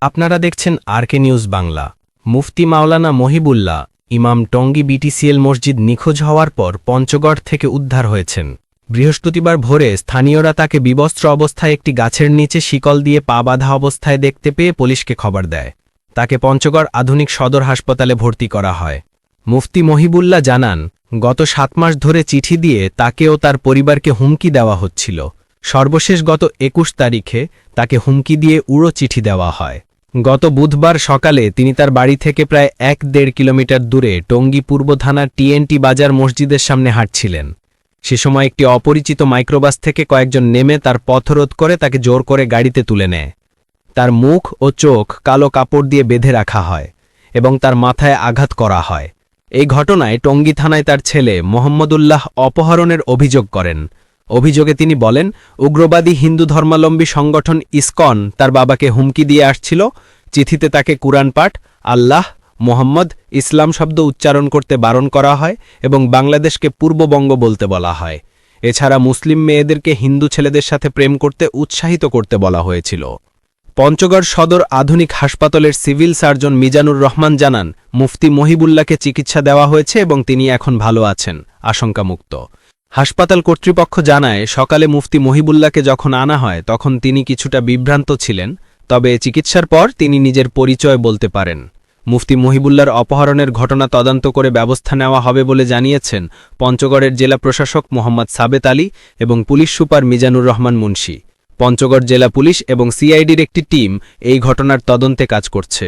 আপনারা দেখছেন আরকে নিউজ বাংলা। মুফতি মাওলানা মহিবুল্লাহ ইমাম টঙ্গী বিটিসিএল মসজিদ নিখোঁজ হওয়ার পর পঞ্চগড় থেকে উদ্ধার হয়েছেন। বৃহস্পতিবার ভোরে স্থানীয়রা তাকে বিবস্ত্র অবস্থায় একটি গাছের নিচে শিকল দিয়ে পা বাঁধা অবস্থায় দেখতে পেয়ে পুলিশকে খবর দেয়। তাকে পঞ্চগড় আধুনিক সদর হাসপাতালে ভর্তি করা হয়। মুফতি মহিবুল্লাহ জানান, গত ৭ মাস ধরে চিঠি দিয়ে তাকে ও তার পরিবারকে হুমকি দেওয়া হচ্ছিল। সর্বশেষ গত ২১ তারিখে তাকে হুমকি দিয়ে উড়ো চিঠি দেওয়া হয়। গত বুধবার সকালে তিনি তার বাড়ি থেকে প্রায় ১-১.৫ কিলোমিটার দূরে টঙ্গী পূর্ব থানার টিএনটি বাজার মসজিদের সামনে হাঁটছিলেন। সে সময় একটি অপরিচিত মাইক্রোবাস থেকে কয়েকজন নেমে তার পথরোধ করে তাকে জোর করে গাড়িতে তুলে নেয়। তার মুখ ও চোখ কালো কাপড় দিয়ে বেঁধে রাখা হয় এবং তার মাথায় আঘাত করা হয়। এই ঘটনায় টঙ্গী থানায় তার ছেলে মোহাম্মদুল্লাহ অপহরণের অভিযোগ করেন। অভিযোগে তিনি বলেন, উগ্রবাদী হিন্দু ধর্মাবলম্বী সংগঠন ইসকন তার বাবাকে হুমকি দিয়ে আসছিল। চিঠিতে তাকে কুরআন পাঠ, আল্লাহ, মোহাম্মদ, ইসলাম শব্দ উচ্চারণ করতে বারণ করা হয় এবং বাংলাদেশকে পূর্ববঙ্গ বলতে বলা হয়। এছাড়া মুসলিম মেয়েদেরকে হিন্দু ছেলেদের সাথে প্রেম করতে উৎসাহিত করতে বলা হয়েছিল। পঞ্চগড় সদর আধুনিক হাসপাতালের সিভিল সার্জন মিজানুর রহমান জানান, মুফতি মহিবুল্লাহকে চিকিৎসা দেওয়া হয়েছে এবং তিনি এখন ভালো আছেন, আশঙ্কামুক্ত। হাসপাতাল কর্তৃপক্ষ জানায়, সকালে মুফতি মহিবুল্লাহকে যখন আনা হয় তখন তিনি কিছুটা বিভ্রান্ত ছিলেন, তবে চিকিৎসার পর তিনি নিজের পরিচয় বলতে পারেন। মুফতি মহিবুল্লাহর অপহরণের ঘটনা তদন্ত করে ব্যবস্থা নেওয়া হবে বলে জানিয়েছেন পঞ্চগড়ের জেলা প্রশাসক মোহাম্মদ সাবেত আলী এবং পুলিশ সুপার মিজানুর রহমান মুন্সি। পঞ্চগড় জেলা পুলিশ এবং সিআইডির একটি টিম এই ঘটনার তদন্তে কাজ করছে।